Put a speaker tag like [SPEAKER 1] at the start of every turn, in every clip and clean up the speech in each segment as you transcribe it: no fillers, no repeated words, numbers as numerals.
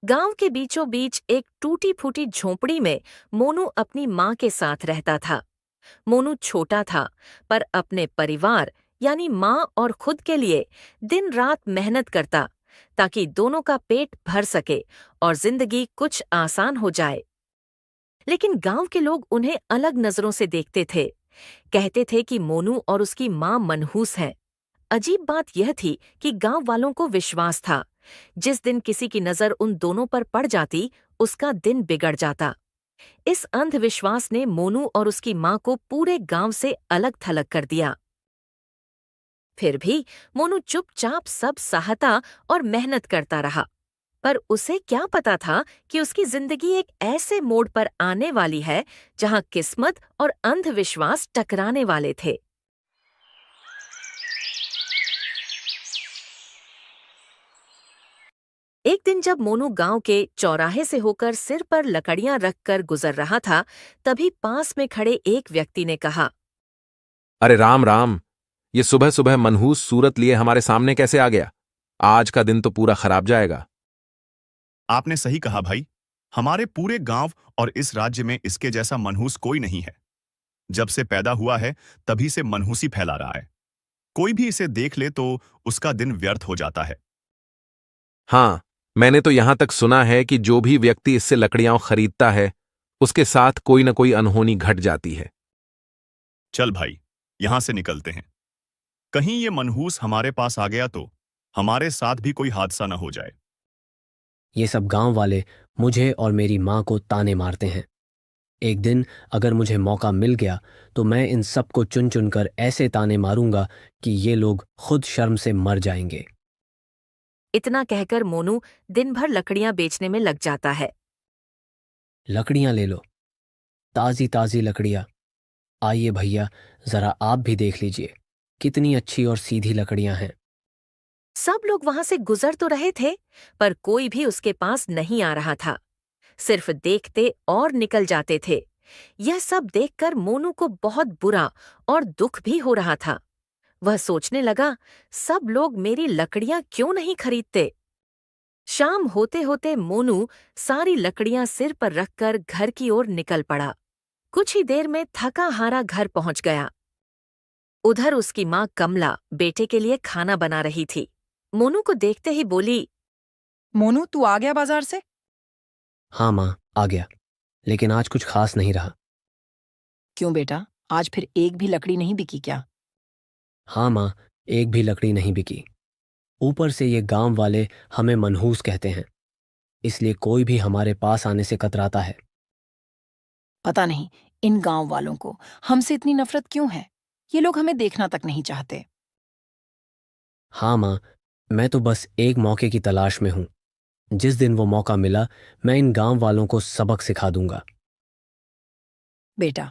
[SPEAKER 1] गांव के बीचों बीच एक टूटी फूटी झोंपड़ी में मोनू अपनी माँ के साथ रहता था। मोनू छोटा था, पर अपने परिवार यानी माँ और खुद के लिए दिन रात मेहनत करता, ताकि दोनों का पेट भर सके और जिंदगी कुछ आसान हो जाए। लेकिन गांव के लोग उन्हें अलग नजरों से देखते थे। कहते थे कि मोनू और उसकी माँ मनहूस हैं। अजीब बात यह थी कि गांव वालों को विश्वास था, जिस दिन किसी की नजर उन दोनों पर पड़ जाती, उसका दिन बिगड़ जाता। इस अंधविश्वास ने मोनू और उसकी माँ को पूरे गांव से अलग थलग कर दिया। फिर भी मोनू चुपचाप सब सहता और मेहनत करता रहा। पर उसे क्या पता था कि उसकी जिंदगी एक ऐसे मोड़ पर आने वाली है जहां किस्मत और अंधविश्वास टकराने वाले थे। एक दिन जब मोनू गांव के चौराहे से होकर सिर पर लकड़ियां रखकर गुजर रहा था, तभी पास में खड़े एक व्यक्ति ने कहा,
[SPEAKER 2] अरे राम राम। ये सुबह सुबह मनहूस सूरत लिए हमारे सामने कैसे आ गया? आज का दिन तो पूरा खराब जाएगा।
[SPEAKER 3] आपने सही कहा भाई। हमारे पूरे गांव और इस राज्य में इसके जैसा मनहूस कोई नहीं है। जब से पैदा हुआ है तभी से मनहूसी फैला रहा है। कोई भी इसे देख ले तो उसका दिन व्यर्थ हो जाता है।
[SPEAKER 2] हाँ, मैंने तो यहां तक सुना है कि जो भी व्यक्ति इससे लकड़ियां खरीदता है, उसके साथ कोई न कोई अनहोनी घट जाती है।
[SPEAKER 3] चल भाई, यहां से निकलते हैं। कहीं ये मनहूस हमारे पास आ गया तो हमारे साथ भी कोई हादसा न हो जाए।
[SPEAKER 4] ये सब गांव वाले मुझे और मेरी माँ को ताने मारते हैं। एक दिन अगर मुझे मौका मिल गया तो मैं इन सबको चुन चुनकर ऐसे ताने मारूंगा कि ये लोग खुद शर्म से मर जाएंगे।
[SPEAKER 1] इतना कहकर मोनू दिन भर लकड़ियां बेचने में लग जाता है।
[SPEAKER 4] लकड़ियां ले लो, ताजी ताजी लकड़ियां। आइए भैया, जरा आप भी देख लीजिए, कितनी अच्छी और सीधी लकड़ियां हैं।
[SPEAKER 1] सब लोग वहां से गुजर तो रहे थे, पर कोई भी उसके पास नहीं आ रहा था। सिर्फ देखते और निकल जाते थे। यह सब देखकर मोनू को बहुत बुरा और दुख भी हो रहा था। वह सोचने लगा, सब लोग मेरी लकड़ियां क्यों नहीं खरीदते। शाम होते होते मोनू सारी लकड़ियां सिर पर रखकर घर की ओर निकल पड़ा। कुछ ही देर में थका हारा घर पहुंच गया। उधर उसकी माँ कमला बेटे के लिए खाना बना रही थी। मोनू को देखते ही बोली,
[SPEAKER 5] मोनू, तू आ गया बाजार से?
[SPEAKER 4] हाँ माँ, आ गया, लेकिन आज कुछ खास नहीं रहा।
[SPEAKER 5] क्यों बेटा, आज फिर एक भी लकड़ी नहीं बिकी क्या?
[SPEAKER 4] हाँ माँ, एक भी लकड़ी नहीं बिकी। ऊपर से ये गांव वाले हमें मनहूस कहते हैं, इसलिए कोई भी हमारे पास आने से कतराता है।
[SPEAKER 5] पता नहीं इन गांव वालों को हमसे इतनी नफरत क्यों है। ये लोग हमें देखना तक नहीं चाहते।
[SPEAKER 4] हाँ माँ, मैं तो बस एक मौके की तलाश में हूँ। जिस दिन वो मौका मिला, मैं इन गांव वालों को सबक सिखा दूंगा।
[SPEAKER 5] बेटा,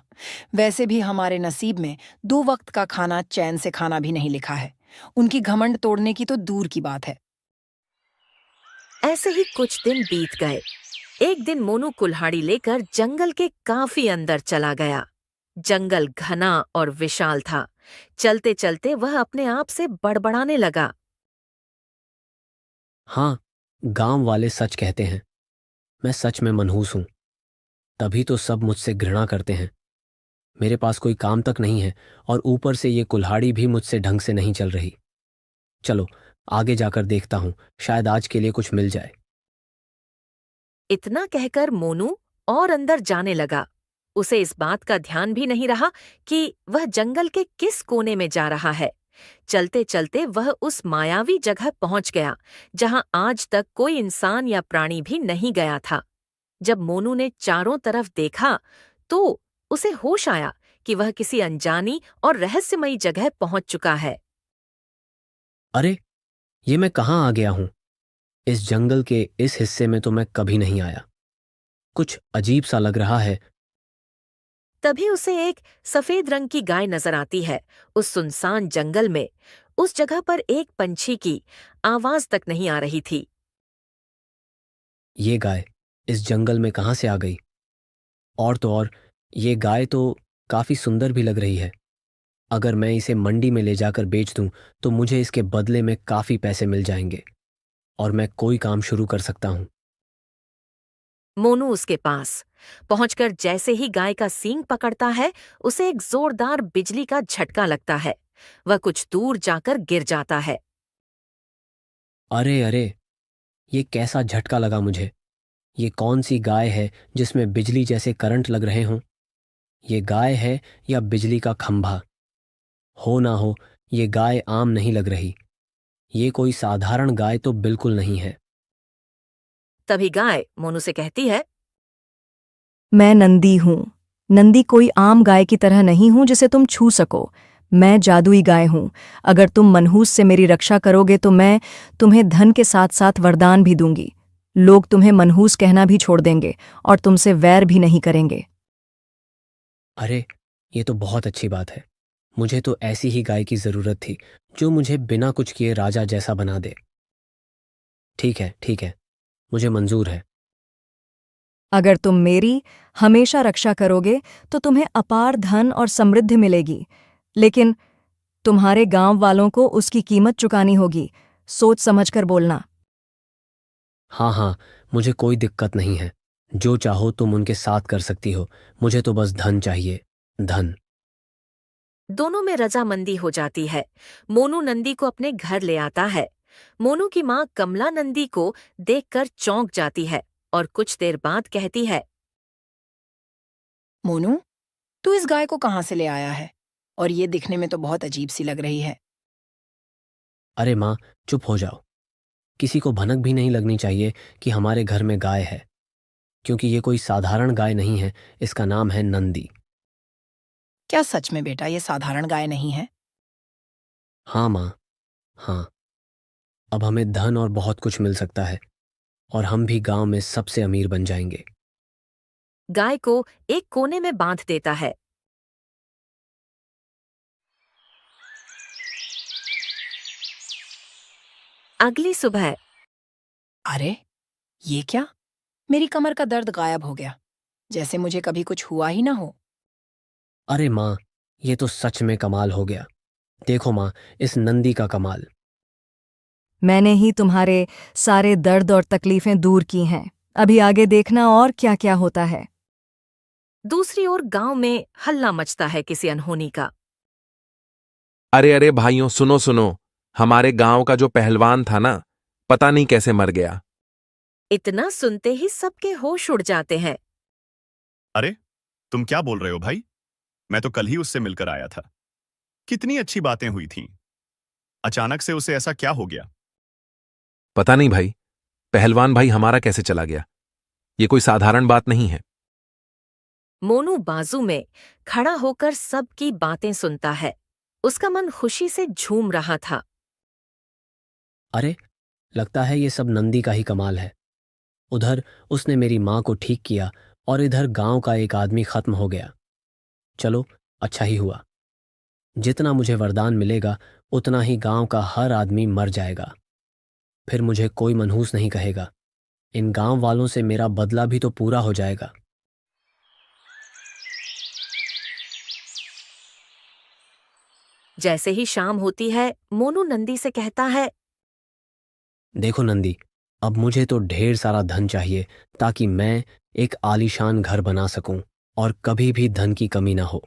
[SPEAKER 5] वैसे भी हमारे नसीब में 2 वक्त का खाना चैन से खाना भी नहीं लिखा है। उनकी घमंड तोड़ने की तो दूर की बात है।
[SPEAKER 1] ऐसे ही कुछ दिन बीत गए। एक दिन मोनू कुल्हाड़ी लेकर जंगल के काफी अंदर चला गया। जंगल घना और विशाल था। चलते चलते वह अपने आप से बड़बड़ाने लगा।
[SPEAKER 4] हाँ, गांव वाले सच कहते हैं, मैं सच में मनहूस हूं। तभी तो सब मुझसे घृणा करते हैं। मेरे पास कोई काम तक नहीं है और ऊपर से ये कुल्हाड़ी भी मुझसे ढंग से नहीं चल रही। चलो आगे जाकर देखता हूं, शायद आज के लिए कुछ मिल जाए।
[SPEAKER 1] इतना कहकर मोनू और अंदर जाने लगा। उसे इस बात का ध्यान भी नहीं रहा कि वह जंगल के किस कोने में जा रहा है। चलते चलते वह उस मायावी जगह पहुंच गया, जहां आज तक कोई इंसान या प्राणी भी नहीं गया था। जब मोनू ने चारों तरफ देखा, तो उसे होश आया कि वह किसी अनजानी और रहस्यमयी जगह पहुंच चुका है।
[SPEAKER 4] अरे, ये मैं कहाँ आ गया हूं? इस जंगल के इस हिस्से में तो मैं कभी नहीं आया। कुछ अजीब सा लग रहा है।
[SPEAKER 1] तभी उसे एक सफेद रंग की गाय नजर आती है। उस सुनसान जंगल में उस जगह पर एक पंछी की आवाज तक नहीं आ रही थी।
[SPEAKER 4] ये गाय इस जंगल में कहाँ से आ गई? और तो और, ये गाय तो काफी सुंदर भी लग रही है। अगर मैं इसे मंडी में ले जाकर बेच दूं तो मुझे इसके बदले में काफी पैसे मिल जाएंगे और मैं कोई काम शुरू कर सकता हूं।
[SPEAKER 1] मोनू उसके पास पहुंचकर जैसे ही गाय का सींग पकड़ता है, उसे एक जोरदार बिजली का झटका लगता है। वह कुछ दूर जाकर गिर जाता है।
[SPEAKER 4] अरे अरे, ये कैसा झटका लगा मुझे। ये कौन सी गाय है जिसमें बिजली जैसे करंट लग रहे हों? ये गाय है या बिजली का खंभा? हो ना हो, ये गाय आम नहीं लग रही। ये कोई साधारण गाय तो बिल्कुल नहीं है।
[SPEAKER 1] तभी गाय मोनू से कहती है,
[SPEAKER 6] मैं नंदी हूँ। नंदी कोई आम गाय की तरह नहीं हूँ जिसे तुम छू सको। मैं जादुई गाय हूँ। अगर तुम मनहूस से मेरी रक्षा करोगे तो मैं तुम्हें धन के साथ साथ वरदान भी दूंगी। लोग तुम्हें मनहूस कहना भी छोड़ देंगे और तुमसे वैर भी नहीं करेंगे।
[SPEAKER 4] अरे, ये तो बहुत अच्छी बात है। मुझे तो ऐसी ही गाय की जरूरत थी जो मुझे बिना कुछ किए राजा जैसा बना दे। ठीक है, ठीक है, मुझे मंजूर है।
[SPEAKER 6] अगर तुम मेरी हमेशा रक्षा करोगे तो तुम्हें अपार धन और समृद्धि मिलेगी, लेकिन तुम्हारे गांव वालों को उसकी कीमत चुकानी होगी। सोच समझकर बोलना।
[SPEAKER 4] हाँ हाँ, मुझे कोई दिक्कत नहीं है। जो चाहो तुम उनके साथ कर सकती हो। मुझे तो बस धन चाहिए, धन।
[SPEAKER 1] दोनों में रजामंदी हो जाती है। मोनू नंदी को अपने घर ले आता है। मोनू की माँ कमला नंदी को देखकर चौंक जाती है और कुछ देर बाद कहती है,
[SPEAKER 5] मोनू, तू इस गाय को कहाँ से ले आया है? और ये दिखने में तो बहुत अजीब सी लग रही है।
[SPEAKER 4] अरे माँ, चुप हो जाओ। किसी को भनक भी नहीं लगनी चाहिए कि हमारे घर में गाय है, क्योंकि ये कोई साधारण गाय नहीं है। इसका नाम है नंदी।
[SPEAKER 5] क्या सच में बेटा ये साधारण गाय नहीं है?
[SPEAKER 4] हाँ माँ, हाँ। अब हमें धन और बहुत कुछ मिल सकता है और हम भी गांव में सबसे अमीर बन जाएंगे।
[SPEAKER 1] गाय को एक कोने में बांध देता है। अगली सुबह
[SPEAKER 5] अरे, ये क्या? मेरी कमर का दर्द गायब हो गया, जैसे मुझे कभी कुछ हुआ ही ना हो।
[SPEAKER 4] अरे माँ, ये तो सच में कमाल हो गया। देखो माँ, इस नंदी का कमाल।
[SPEAKER 6] मैंने ही तुम्हारे सारे दर्द और तकलीफें दूर की हैं। अभी आगे देखना और क्या क्या होता है।
[SPEAKER 1] दूसरी ओर गांव में हल्ला मचता है किसी अनहोनी का।
[SPEAKER 2] अरे अरे भाइयों, सुनो सुनो। हमारे गांव का जो पहलवान था ना, पता नहीं कैसे मर गया।
[SPEAKER 1] इतना सुनते ही सबके होश उड़ जाते हैं।
[SPEAKER 3] अरे, तुम क्या बोल रहे हो भाई? मैं तो कल ही उससे मिलकर आया था। कितनी अच्छी बातें हुई थीं। अचानक से उसे ऐसा क्या हो गया?
[SPEAKER 2] पता नहीं भाई, पहलवान भाई हमारा कैसे चला गया। ये कोई साधारण बात नहीं है।
[SPEAKER 1] मोनू बाजू में खड़ा होकर सबकी बातें सुनता है। उसका मन खुशी से झूम रहा था।
[SPEAKER 4] अरे, लगता है ये सब नंदी का ही कमाल है। उधर उसने मेरी माँ को ठीक किया और इधर गांव का एक आदमी खत्म हो गया। चलो, अच्छा ही हुआ। जितना मुझे वरदान मिलेगा उतना ही गांव का हर आदमी मर जाएगा। फिर मुझे कोई मनहूस नहीं कहेगा। इन गांव वालों से मेरा बदला भी तो पूरा हो जाएगा।
[SPEAKER 1] जैसे ही शाम होती है, मोनू नंदी से कहता है,
[SPEAKER 4] देखो नंदी, अब मुझे तो ढेर सारा धन चाहिए ताकि मैं एक आलीशान घर बना सकूं और कभी भी धन की कमी ना हो।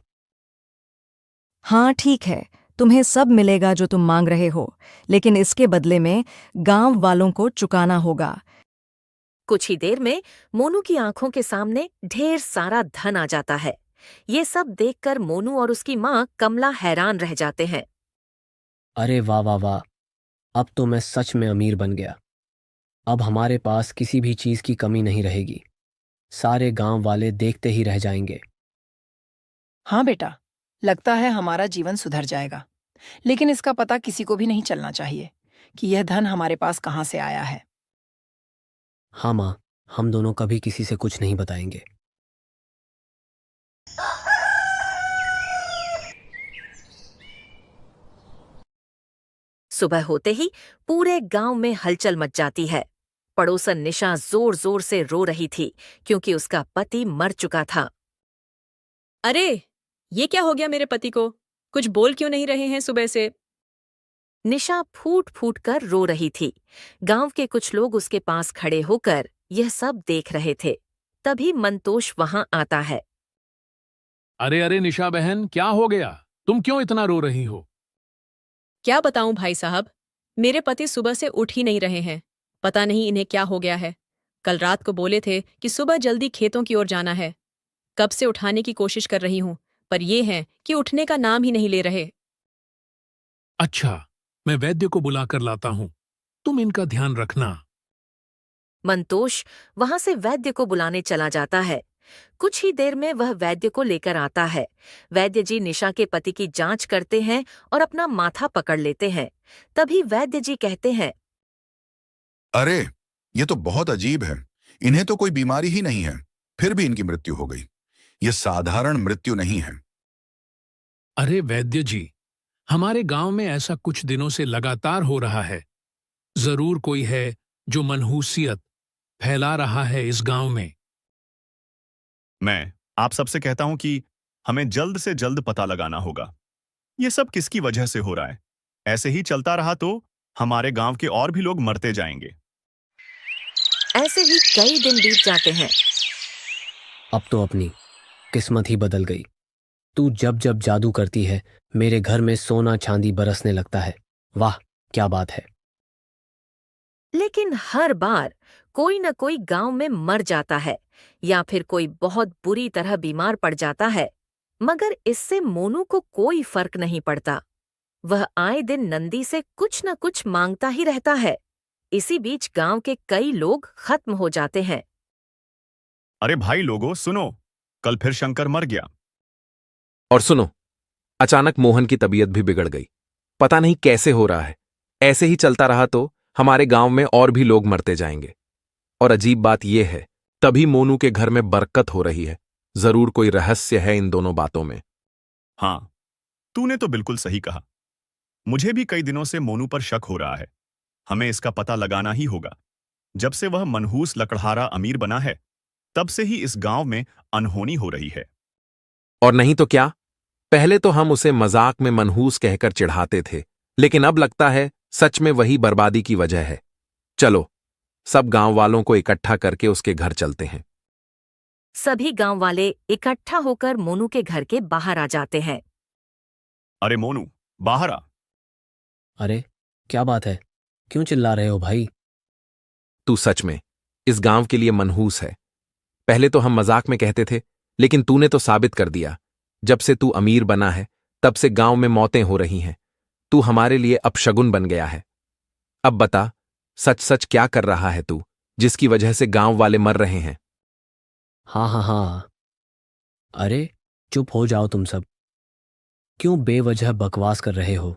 [SPEAKER 6] हाँ ठीक है, तुम्हें सब मिलेगा जो तुम मांग रहे हो, लेकिन इसके बदले में गांव वालों को चुकाना होगा।
[SPEAKER 1] कुछ ही देर में मोनू की आंखों के सामने ढेर सारा धन आ जाता है। ये सब देखकर मोनू और उसकी माँ कमला हैरान रह जाते हैं।
[SPEAKER 4] अरे वाह वाह वाह, अब तो मैं सच में अमीर बन गया। अब हमारे पास किसी भी चीज की कमी नहीं रहेगी। सारे गांव वाले देखते ही रह जाएंगे।
[SPEAKER 5] हाँ बेटा, लगता है हमारा जीवन सुधर जाएगा, लेकिन इसका पता किसी को भी नहीं चलना चाहिए कि यह धन हमारे पास कहाँ से आया है।
[SPEAKER 4] हाँ माँ, हम दोनों कभी किसी से कुछ नहीं बताएंगे।
[SPEAKER 1] सुबह होते ही पूरे गांव में हलचल मच जाती है। पड़ोसन निशा जोर जोर से रो रही थी क्योंकि उसका पति मर चुका था।
[SPEAKER 7] अरे, ये क्या हो गया मेरे पति को? कुछ बोल क्यों नहीं रहे हैं सुबह से?
[SPEAKER 1] निशा फूट फूट कर रो रही थी। गांव के कुछ लोग उसके पास खड़े होकर यह सब देख रहे थे। तभी मंतोष वहां आता है।
[SPEAKER 8] अरे अरे निशा बहन, क्या हो गया? तुम क्यों इतना रो रही हो?
[SPEAKER 7] क्या बताऊं भाई साहब, मेरे पति सुबह से उठ ही नहीं रहे हैं। पता नहीं इन्हें क्या हो गया है। कल रात को बोले थे कि सुबह जल्दी खेतों की ओर जाना है। कब से उठाने की कोशिश कर रही हूं, पर ये हैं कि उठने का नाम ही नहीं ले रहे।
[SPEAKER 8] अच्छा, मैं वैद्य को बुलाकर लाता हूं। तुम इनका ध्यान रखना।
[SPEAKER 1] मंतोष वहां से वैद्य को बुलाने चला जाता है। कुछ ही देर में वह वैद्य को लेकर आता है। वैद्य जी निशा के पति की जांच करते हैं और अपना माथा पकड़ लेते हैं। तभी वैद्य जी कहते हैं,
[SPEAKER 9] अरे, ये तो बहुत अजीब है। इन्हें तो कोई बीमारी ही नहीं है, फिर भी इनकी मृत्यु हो गई। ये साधारण मृत्यु नहीं है।
[SPEAKER 8] अरे वैद्य जी, हमारे गांव में ऐसा कुछ दिनों से लगातार हो रहा है। जरूर कोई है जो मनहूसियत फैला रहा है इस गांव में।
[SPEAKER 3] मैं आप सबसे कहता हूं कि हमें जल्द से जल्द पता लगाना होगा। ये सब किसकी वजह से हो रहा है? ऐसे ही चलता रहा तो हमारे गांव के और भी लोग मरते जाएंगे।
[SPEAKER 1] ऐसे ही कई दिन बीत जाते हैं।
[SPEAKER 4] अब तो अपनी किस्मत ही बदल गई। तू जब जब जादू करती है, मेरे घर में सोना चांदी बरसने लगता है। वाह, क्या बात है।
[SPEAKER 1] लेकिन हर बार कोई न कोई गांव में मर जाता है या फिर कोई बहुत बुरी तरह बीमार पड़ जाता है, मगर इससे मोनू को कोई फर्क नहीं पड़ता। वह आए दिन नंदी से कुछ न कुछ मांगता ही रहता है। इसी बीच गांव के कई लोग खत्म हो जाते हैं।
[SPEAKER 3] अरे भाई लोगों सुनो, कल फिर शंकर मर गया।
[SPEAKER 2] और सुनो, अचानक मोहन की तबीयत भी बिगड़ गई। पता नहीं कैसे हो रहा है। ऐसे ही चलता रहा तो हमारे गांव में और भी लोग मरते जाएंगे। और अजीब बात यह है, तभी मोनू के घर में बरकत हो रही है। जरूर कोई रहस्य है इन दोनों बातों में।
[SPEAKER 3] हाँ, तूने तो बिल्कुल सही कहा। मुझे भी कई दिनों से मोनू पर शक हो रहा है। हमें इसका पता लगाना ही होगा। जब से वह मनहूस लकड़हारा अमीर बना है, तब से ही इस गांव में अनहोनी हो रही है।
[SPEAKER 2] और नहीं तो क्या, पहले तो हम उसे मजाक में मनहूस कहकर चिढ़ाते थे, लेकिन अब लगता है सच में वही बर्बादी की वजह है। चलो, सब गांव वालों को इकट्ठा करके उसके घर चलते हैं।
[SPEAKER 1] सभी गांव वाले इकट्ठा होकर मोनू के घर के बाहर आ जाते हैं।
[SPEAKER 3] अरे मोनू, बाहर आ।
[SPEAKER 4] अरे, क्या बात है? क्यों चिल्ला रहे हो भाई?
[SPEAKER 2] तू सच में इस गांव के लिए मनहूस है। पहले तो हम मजाक में कहते थे, लेकिन तूने तो साबित कर दिया। जब से तू अमीर बना है, तब से गांव में मौतें हो रही हैं। तू हमारे लिए अपशगुन बन गया है। अब बता, सच सच क्या कर रहा है तू, जिसकी वजह से गांव वाले मर रहे हैं?
[SPEAKER 4] हाँ हाँ हाँ। अरे, चुप हो जाओ तुम सब। क्यों बेवजह बकवास कर रहे हो?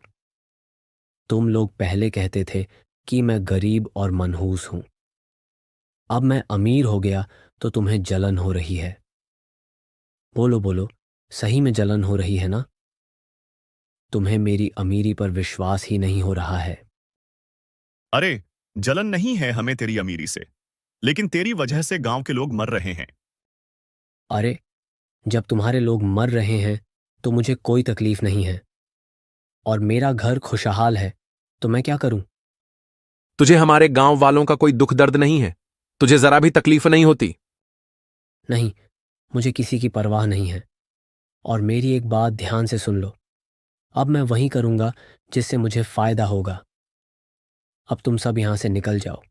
[SPEAKER 4] तुम लोग पहले कहते थे कि मैं गरीब और मनहूस हूं। अब मैं अमीर हो गया तो तुम्हें जलन हो रही है। बोलो बोलो, सही में जलन हो रही है ना? तुम्हें मेरी अमीरी पर विश्वास ही नहीं हो रहा है।
[SPEAKER 3] अरे, जलन नहीं है हमें तेरी अमीरी से, लेकिन तेरी वजह से गांव के लोग मर रहे हैं।
[SPEAKER 4] अरे, जब तुम्हारे लोग मर रहे हैं तो मुझे कोई तकलीफ नहीं है, और मेरा घर खुशहाल है, तो मैं क्या करूं?
[SPEAKER 2] तुझे हमारे गांव वालों का कोई दुख दर्द नहीं है? तुझे जरा भी तकलीफ नहीं होती?
[SPEAKER 4] नहीं, मुझे किसी की परवाह नहीं है। और मेरी एक बात ध्यान से सुन लो। अब मैं वही करूंगा जिससे मुझे फायदा होगा। अब तुम सब यहां से निकल जाओ।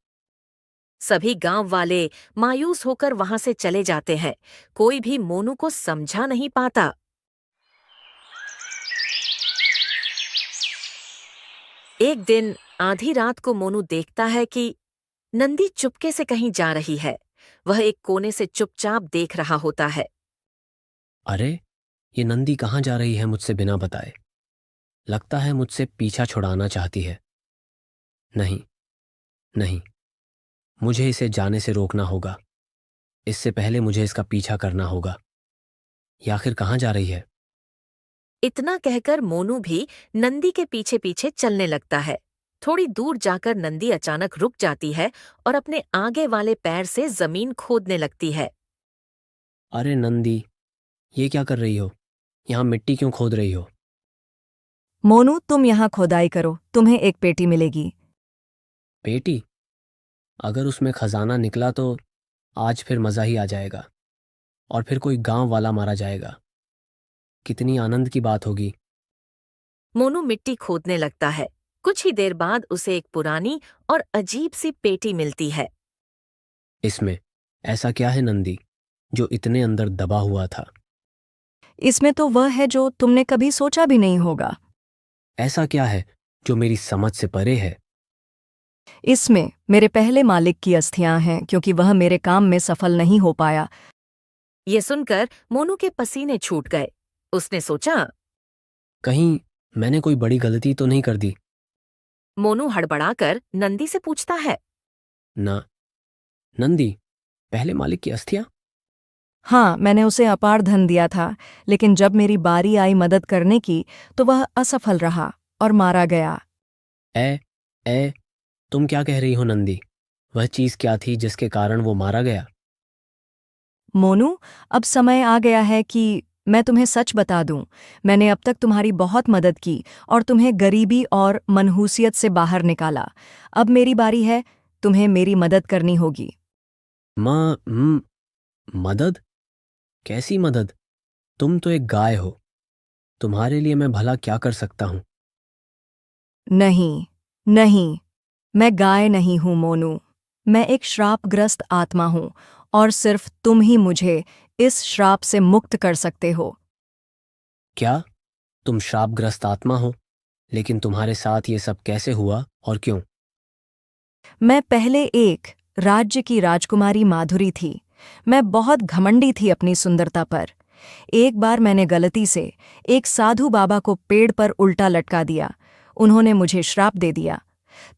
[SPEAKER 1] सभी गांव वाले मायूस होकर वहां से चले जाते हैं। कोई भी मोनू को समझा नहीं पाता। एक दिन आधी रात को मोनू देखता है कि नंदी चुपके से कहीं जा रही है। वह एक कोने से चुपचाप देख रहा होता है।
[SPEAKER 4] अरे, ये नंदी कहाँ जा रही है मुझसे बिना बताए? लगता है मुझसे पीछा छुड़ाना चाहती है। नहीं नहीं, मुझे इसे जाने से रोकना होगा। इससे पहले मुझे इसका पीछा करना होगा। ये आखिर कहाँ जा रही है?
[SPEAKER 1] इतना कहकर मोनू भी नंदी के पीछे पीछे चलने लगता है। थोड़ी दूर जाकर नंदी अचानक रुक जाती है और अपने आगे वाले पैर से जमीन खोदने लगती है।
[SPEAKER 4] अरे नंदी, ये क्या कर रही हो? यहाँ मिट्टी क्यों खोद रही हो?
[SPEAKER 6] मोनू, तुम यहाँ खोदाई करो, तुम्हें एक पेटी मिलेगी।
[SPEAKER 4] पेटी? अगर उसमें खजाना निकला तो आज फिर मज़ा ही आ जाएगा और फिर कोई गांव वाला मारा जाएगा। कितनी आनंद की बात होगी।
[SPEAKER 1] मोनू मिट्टी खोदने लगता है। कुछ ही देर बाद उसे एक पुरानी और अजीब सी पेटी मिलती है।
[SPEAKER 4] इसमें ऐसा क्या है नंदी जो इतने अंदर दबा हुआ था?
[SPEAKER 6] इसमें तो वह है जो तुमने कभी सोचा भी नहीं होगा।
[SPEAKER 4] ऐसा क्या है जो मेरी समझ से परे है?
[SPEAKER 6] इसमें मेरे पहले मालिक की अस्थियां हैं, क्योंकि वह मेरे काम में सफल नहीं हो पाया।
[SPEAKER 1] ये सुनकर मोनू के पसीने छूट गए। उसने सोचा।
[SPEAKER 4] कहीं मैंने कोई बड़ी गलती तो नहीं कर दी?
[SPEAKER 1] मोनू हड़बड़ाकर नंदी से पूछता है।
[SPEAKER 4] ना। नंदी, पहले मालिक की अस्थियां?
[SPEAKER 6] हाँ, मैंने उसे अपार धन दिया था, लेकिन जब मेरी बारी आई मदद करने की तो वह असफल रहा और मारा गया।
[SPEAKER 4] ए, तुम क्या कह रही हो नंदी? वह चीज क्या थी जिसके कारण वो मारा गया?
[SPEAKER 6] मोनू, अब समय आ गया है कि मैं तुम्हें सच बता दूं। मैंने अब तक तुम्हारी बहुत मदद की और तुम्हें गरीबी और मनहूसियत से बाहर निकाला। अब मेरी बारी है, तुम्हें मेरी मदद करनी होगी।
[SPEAKER 4] मदद? कैसी मदद? तुम तो एक गाय हो। तुम्हारे लिए मैं भला क्या कर सकता हूं?
[SPEAKER 6] नहीं, मैं गाय नहीं हूं मोनू। मैं एक श्रापग्रस्त आत्मा हूं और सिर्फ तुम ही मुझे इस श्राप से मुक्त कर सकते हो।
[SPEAKER 4] क्या? तुम श्रापग्रस्त आत्मा हो? लेकिन तुम्हारे साथ ये सब कैसे हुआ और क्यों?
[SPEAKER 6] मैं पहले एक राज्य की राजकुमारी माधुरी थी। मैं बहुत घमंडी थी अपनी सुंदरता पर। एक बार मैंने गलती से एक साधु बाबा को पेड़ पर उल्टा लटका दिया। उन्होंने मुझे श्राप दे दिया।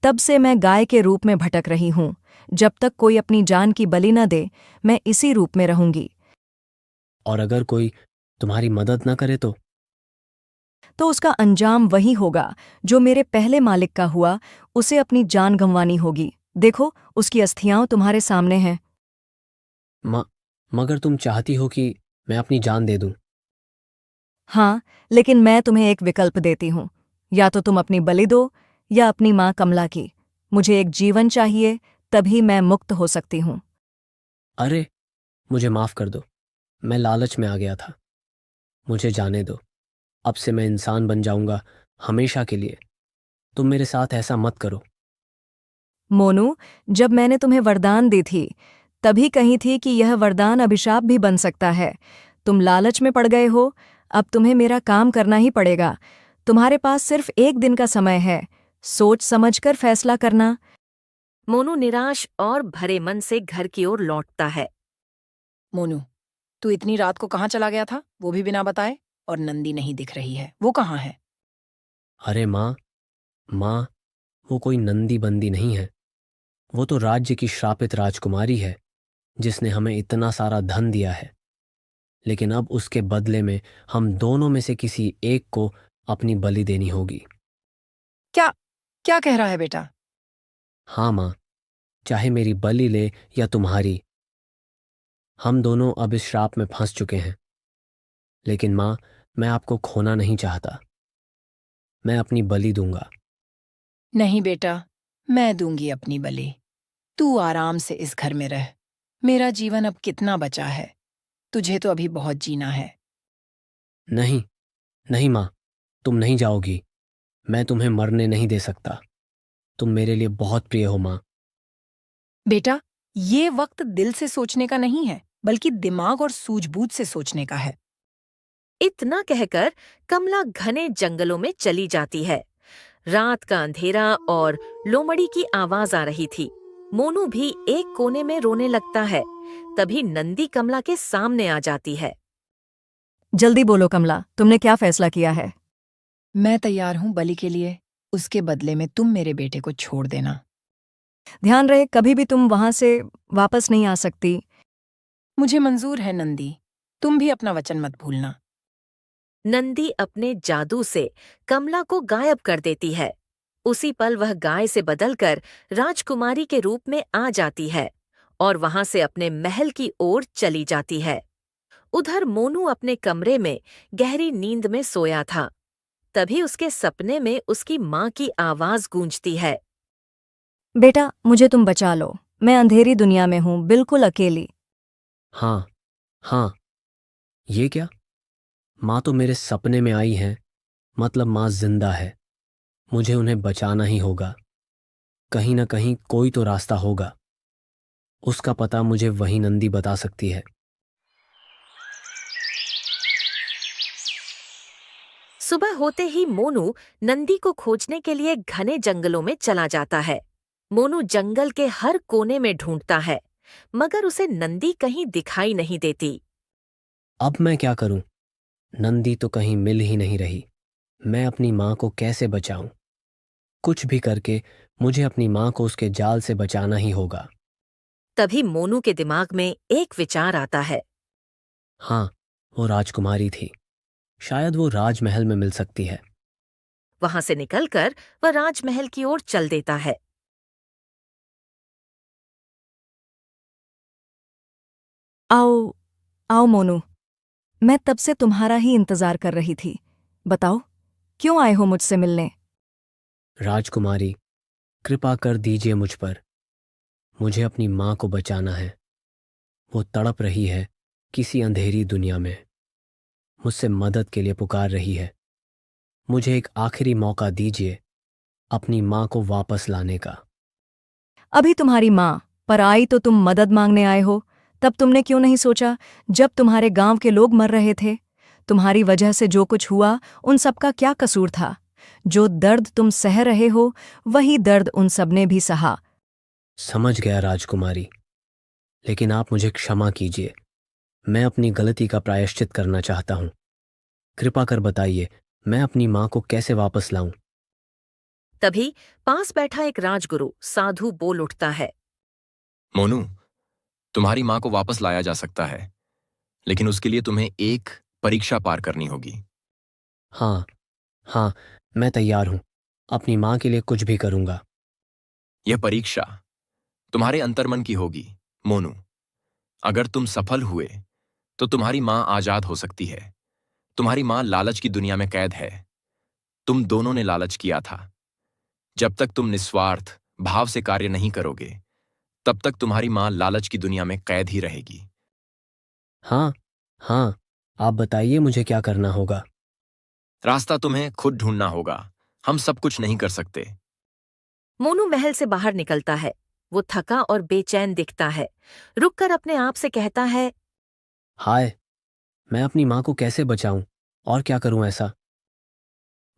[SPEAKER 6] तब से मैं गाय के रूप में भटक रही हूं। जब तक कोई अपनी जान की बलि न दे, मैं इसी रूप में रहूंगी।
[SPEAKER 4] और अगर कोई तुम्हारी मदद न करे तो
[SPEAKER 6] उसका अंजाम वही होगा जो मेरे पहले मालिक का हुआ। उसे अपनी जान गंवानी होगी। देखो, उसकी अस्थियां तुम्हारे सामने हैं।
[SPEAKER 4] मगर तुम चाहती हो कि मैं अपनी जान दे दूं?
[SPEAKER 6] हाँ, लेकिन मैं तुम्हें एक विकल्प देती हूँ। या तो तुम अपनी बलि दो या अपनी माँ कमला की। मुझे एक जीवन चाहिए, तभी मैं मुक्त हो सकती हूँ।
[SPEAKER 4] अरे, मुझे माफ कर दो। मैं लालच में आ गया था। मुझे जाने दो। अब से मैं इंसान बन जाऊंगा, हमेशा के लिए। तुम मेरे साथ ऐसा मत करो।
[SPEAKER 6] मोनू, जब मैंने तुम्हें वरदान दी थी, तभी कही थी कि यह वरदान अभिशाप भी बन सकता है। तुम लालच में पड़ गए हो। अब तुम्हें मेरा काम करना ही पड़ेगा। तुम्हारे पास सिर्फ एक दिन का समय है। सोच समझकर फैसला करना।
[SPEAKER 1] मोनू निराश और भरे मन से घर की ओर लौटता है।
[SPEAKER 5] मोनू, तू इतनी रात को कहाँ चला गया था, वो भी बिना बताए? और नंदी नहीं दिख रही है, वो कहाँ है?
[SPEAKER 4] अरे माँ, वो कोई नंदी बंदी नहीं है। वो तो राज्य की श्रापित राजकुमारी है, जिसने हमें इतना सारा धन दिया है। लेकिन अब उसके बदले में हम दोनों में से किसी एक को अपनी बलि देनी होगी।
[SPEAKER 5] क्या कह रहा है बेटा?
[SPEAKER 4] हाँ माँ, चाहे मेरी बलि ले या तुम्हारी, हम दोनों अब इस श्राप में फंस चुके हैं। लेकिन माँ, मैं आपको खोना नहीं चाहता। मैं अपनी बलि दूंगा।
[SPEAKER 5] नहीं बेटा, मैं दूंगी अपनी बलि। तू आराम से इस घर में रह। मेरा जीवन अब कितना बचा है? तुझे तो अभी बहुत जीना है।
[SPEAKER 4] नहीं माँ, तुम नहीं जाओगी। मैं तुम्हें मरने नहीं दे सकता। तुम मेरे लिए बहुत प्रिय हो माँ।
[SPEAKER 5] बेटा, ये वक्त दिल से सोचने का नहीं है, बल्कि दिमाग और सूझबूझ से सोचने का है।
[SPEAKER 1] इतना कहकर कमला घने जंगलों में चली जाती है। रात का अंधेरा और लोमड़ी की आवाज आ रही थी। मोनू भी एक कोने में रोने लगता है। तभी नंदी कमला के सामने आ जाती है।
[SPEAKER 6] जल्दी बोलो कमला, तुमने क्या फैसला किया है?
[SPEAKER 5] मैं तैयार हूं बलि के लिए। उसके बदले में तुम मेरे बेटे को छोड़ देना।
[SPEAKER 6] ध्यान रहे, कभी भी तुम वहां से वापस नहीं आ सकती।
[SPEAKER 5] मुझे मंजूर है नंदी। तुम भी अपना वचन मत भूलना।
[SPEAKER 1] नंदी अपने जादू से कमला को गायब कर देती है। उसी पल वह गाय से बदलकर राजकुमारी के रूप में आ जाती है और वहां से अपने महल की ओर चली जाती है। उधर मोनू अपने कमरे में गहरी नींद में सोया था। तभी उसके सपने में उसकी माँ की आवाज गूंजती है।
[SPEAKER 6] बेटा, मुझे तुम बचा लो। मैं अंधेरी दुनिया में हूँ, बिल्कुल अकेली।
[SPEAKER 4] हाँ, हाँ, ये क्या? माँ तो मेरे सपने में आई हैं, मतलब माँ जिंदा है। मुझे उन्हें बचाना ही होगा। कहीं ना कहीं कोई तो रास्ता होगा। उसका पता मुझे वही नंदी बता सकती है।
[SPEAKER 1] सुबह होते ही मोनू नंदी को खोजने के लिए घने जंगलों में चला जाता है। मोनू जंगल के हर कोने में ढूंढता है, मगर उसे नंदी कहीं दिखाई नहीं देती।
[SPEAKER 4] अब मैं क्या करूं? नंदी तो कहीं मिल ही नहीं रही। मैं अपनी माँ को कैसे बचाऊं? कुछ भी करके मुझे अपनी माँ को उसके जाल से बचाना ही होगा।
[SPEAKER 1] तभी मोनू के दिमाग में एक विचार आता है।
[SPEAKER 4] हाँ, वो राजकुमारी थी। शायद वो राजमहल में मिल सकती है।
[SPEAKER 1] वहां से निकलकर वह राजमहल की ओर चल देता है।
[SPEAKER 6] आओ, आओ मोनू, मैं तब से तुम्हारा ही इंतजार कर रही थी। बताओ, क्यों आए हो मुझसे मिलने?
[SPEAKER 4] राजकुमारी, कृपा कर दीजिए मुझ पर। मुझे अपनी माँ को बचाना है। वो तड़प रही है किसी अंधेरी दुनिया में। मुझसे मदद के लिए पुकार रही है। मुझे एक आखिरी मौका दीजिए अपनी माँ को वापस लाने का।
[SPEAKER 6] अभी तुम्हारी माँ पर आई तो तुम मदद मांगने आए हो। तब तुमने क्यों नहीं सोचा, जब तुम्हारे गांव के लोग मर रहे थे? तुम्हारी वजह से जो कुछ हुआ, उन सबका क्या कसूर था? जो दर्द तुम सह रहे हो, वही दर्द उन सबने भी सहा।
[SPEAKER 4] समझ गया राजकुमारी, लेकिन आप मुझे क्षमा कीजिए। मैं अपनी गलती का प्रायश्चित करना चाहता हूँ। कृपा कर बताइए, मैं अपनी माँ को कैसे वापस लाऊं?
[SPEAKER 1] तभी पास बैठा एक राजगुरु साधु बोल उठता है।
[SPEAKER 10] मोनू, तुम्हारी माँ को वापस लाया जा सकता है, लेकिन उसके लिए तुम्हें एक परीक्षा पार करनी होगी।
[SPEAKER 4] हाँ, हाँ, मैं तैयार हूँ। अपनी माँ के लिए कुछ भी करूँगा।
[SPEAKER 10] यह परीक्षा तुम्हारे अंतर्मन की होगी, मोनू। अगर तुम सफल हुए तो तुम्हारी माँ आजाद हो सकती है। तुम्हारी माँ लालच की दुनिया में कैद है। तुम दोनों ने लालच किया था। जब तक तुम निस्वार्थ भाव से कार्य नहीं करोगे, तब तक तुम्हारी माँ लालच की दुनिया में कैद ही रहेगी।
[SPEAKER 4] हाँ, हाँ, आप बताइए मुझे क्या करना होगा।
[SPEAKER 10] रास्ता तुम्हें खुद ढूंढना होगा। हम सब कुछ नहीं कर सकते।
[SPEAKER 1] मोनू महल से बाहर निकलता है। वो थका और बेचैन दिखता है। रुककर अपने आप से कहता है।
[SPEAKER 4] हाय, मैं अपनी माँ को कैसे बचाऊं और क्या करूं ऐसा?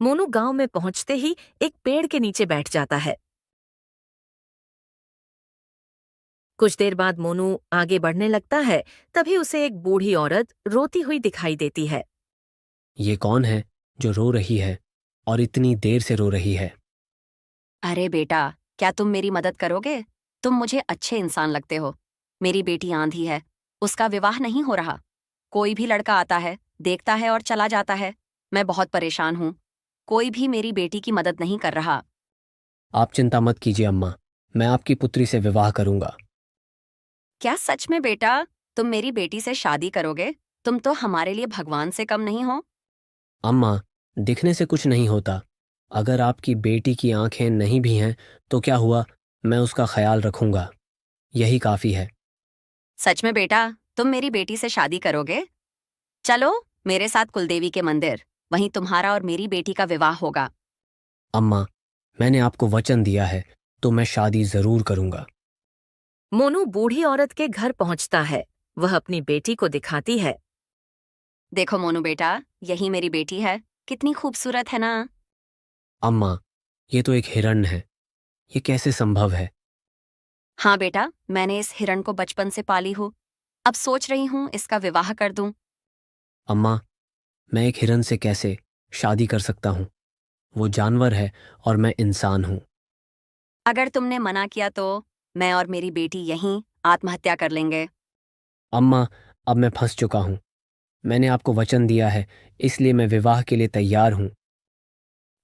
[SPEAKER 1] मोनू गांव में पहुंचते ही एक पेड़ के नीचे बैठ जाता है। कुछ देर बाद मोनू आगे बढ़ने लगता है। तभी उसे एक बूढ़ी औरत रोती हुई दिखाई देती है।
[SPEAKER 4] ये कौन है जो रो रही है और इतनी देर से रो रही है?
[SPEAKER 11] अरे बेटा, क्या तुम मेरी मदद करोगे? तुम मुझे अच्छे इंसान लगते हो। मेरी बेटी आंधी है, उसका विवाह नहीं हो रहा। कोई भी लड़का आता है, देखता है और चला जाता है। मैं बहुत परेशान हूँ। कोई भी मेरी बेटी की मदद नहीं कर रहा।
[SPEAKER 4] आप चिंता मत कीजिए अम्मा, मैं आपकी पुत्री से विवाह करूंगा।
[SPEAKER 11] क्या सच में बेटा, तुम मेरी बेटी से शादी करोगे? तुम तो हमारे लिए भगवान से कम नहीं हो।
[SPEAKER 4] अम्मा, दिखने से कुछ नहीं होता। अगर आपकी बेटी की आंखें नहीं भी हैं तो क्या हुआ, मैं उसका ख्याल रखूंगा। यही काफी है।
[SPEAKER 11] सच में बेटा, तुम मेरी बेटी से शादी करोगे? चलो मेरे साथ कुलदेवी के मंदिर, वहीं तुम्हारा और मेरी बेटी का विवाह होगा।
[SPEAKER 4] अम्मा, मैंने आपको वचन दिया है तो मैं शादी जरूर करूंगा।
[SPEAKER 1] मोनू बूढ़ी औरत के घर पहुंचता है। वह अपनी बेटी को दिखाती है।
[SPEAKER 11] देखो मोनू बेटा, यही मेरी बेटी है। कितनी खूबसूरत है ना?
[SPEAKER 4] अम्मा, ये तो एक हिरण है। ये कैसे संभव है?
[SPEAKER 11] हाँ बेटा, मैंने इस हिरण को बचपन से पाली हूँ। अब सोच रही हूँ इसका विवाह कर दूं।
[SPEAKER 4] अम्मा, मैं एक हिरण से कैसे शादी कर सकता हूँ? वो जानवर है और मैं इंसान हूँ।
[SPEAKER 11] अगर तुमने मना किया तो मैं और मेरी बेटी यहीं आत्महत्या कर लेंगे।
[SPEAKER 4] अम्मा, अब मैं फंस चुका हूँ। मैंने आपको वचन दिया है, इसलिए मैं विवाह के लिए तैयार हूँ।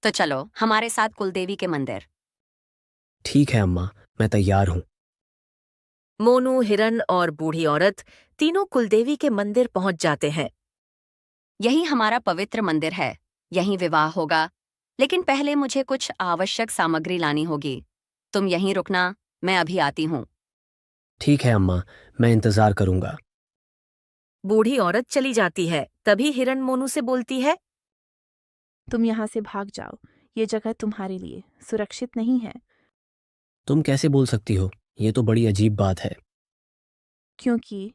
[SPEAKER 11] तो चलो हमारे साथ कुलदेवी के मंदिर।
[SPEAKER 4] ठीक है अम्मा, मैं तैयार हूँ।
[SPEAKER 1] मोनू, हिरन और बूढ़ी औरत तीनों कुलदेवी के मंदिर पहुंच जाते हैं।
[SPEAKER 11] यही हमारा पवित्र मंदिर है। यहीं विवाह होगा। लेकिन पहले मुझे कुछ आवश्यक सामग्री लानी होगी। तुम यहीं रुकना, मैं अभी आती हूँ।
[SPEAKER 4] ठीक है अम्मा, मैं इंतजार करूंगा।
[SPEAKER 1] बूढ़ी औरत चली जाती है। तभी हिरण मोनू से बोलती है,
[SPEAKER 12] तुम यहाँ से भाग जाओ। ये जगह तुम्हारे लिए सुरक्षित नहीं है।
[SPEAKER 4] तुम कैसे बोल सकती हो? ये तो बड़ी अजीब बात है।
[SPEAKER 12] क्योंकि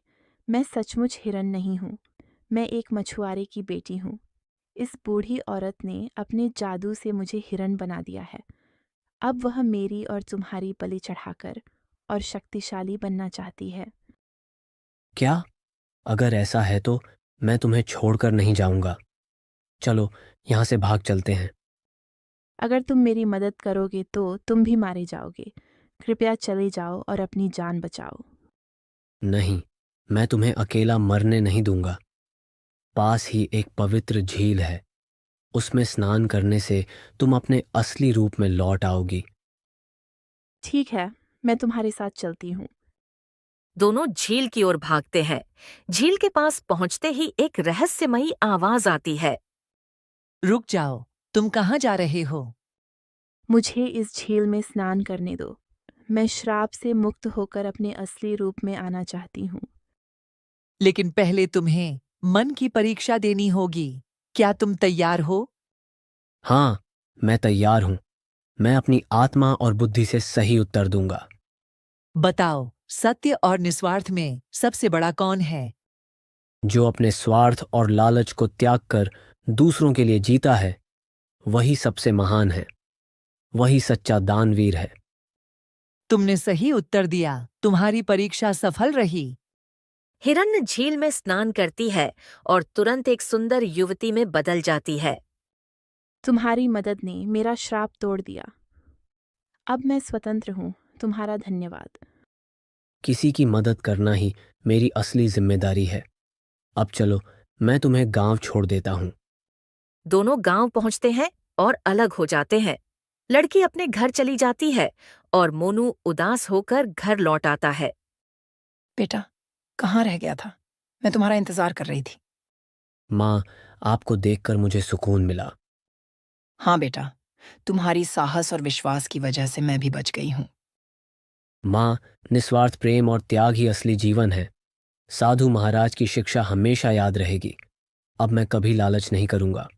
[SPEAKER 12] मैं सचमुच हिरन नहीं हूँ। मैं एक मछुआरे की बेटी हूँ। इस बूढ़ी औरत ने अपने जादू से मुझे हिरन बना दिया है। अब वह मेरी और तुम्हारी बलि चढ़ाकर और शक्तिशाली बनना चाहती है।
[SPEAKER 4] क्या? अगर ऐसा है तो मैं तुम्हें छोड़कर नहीं जाऊंगा। चलो यहाँ से भाग चलते हैं।
[SPEAKER 12] अगर तुम मेरी मदद करोगे तो तुम भी मारे जाओगे। कृपया चले जाओ और अपनी जान बचाओ।
[SPEAKER 4] नहीं, मैं तुम्हें अकेला मरने नहीं दूंगा। पास ही एक पवित्र झील है। उसमें स्नान करने से तुम अपने असली रूप में लौट आओगी।
[SPEAKER 12] ठीक है, मैं तुम्हारे साथ चलती हूँ।
[SPEAKER 1] दोनों झील की ओर भागते हैं। झील के पास पहुंचते ही एक रहस्यमयी आवाज आती है।
[SPEAKER 13] रुक जाओ, तुम कहाँ जा रहे हो?
[SPEAKER 12] मुझे इस झील में स्नान करने दो। मैं श्राप से मुक्त होकर अपने असली रूप में आना चाहती हूँ।
[SPEAKER 13] लेकिन पहले तुम्हें मन की परीक्षा देनी होगी। क्या तुम तैयार हो?
[SPEAKER 4] हाँ, मैं तैयार हूं। मैं अपनी आत्मा और बुद्धि से सही उत्तर दूंगा।
[SPEAKER 13] बताओ, सत्य और निस्वार्थ में सबसे बड़ा कौन है?
[SPEAKER 4] जो अपने स्वार्थ और लालच को त्याग कर दूसरों के लिए जीता है, वही सबसे महान है। वही सच्चा दानवीर है।
[SPEAKER 13] तुमने सही उत्तर दिया। तुम्हारी परीक्षा सफल रही।
[SPEAKER 1] हिरण्य झील में स्नान करती है और तुरंत एक सुंदर युवती में बदल जाती है।
[SPEAKER 12] तुम्हारी मदद ने मेरा श्राप तोड़ दिया। अब मैं स्वतंत्र हूँ। तुम्हारा धन्यवाद।
[SPEAKER 4] किसी की मदद करना ही मेरी असली जिम्मेदारी है। अब चलो, मैं तुम्हें गांव छोड़ देता हूं।
[SPEAKER 1] दोनों गांव पहुंचते हैं और अलग हो जाते हैं। लड़की अपने घर चली जाती है और मोनू उदास होकर घर लौट आता है।
[SPEAKER 5] बेटा, कहाँ रह गया था? मैं तुम्हारा इंतजार कर रही थी।
[SPEAKER 4] माँ, आपको देखकर मुझे सुकून मिला।
[SPEAKER 5] हाँ बेटा, तुम्हारी साहस और विश्वास की वजह से मैं भी बच गई हूँ।
[SPEAKER 4] माँ, निस्वार्थ प्रेम और त्याग ही असली जीवन है। साधु महाराज की शिक्षा हमेशा याद रहेगी। अब मैं कभी लालच नहीं करूंगा।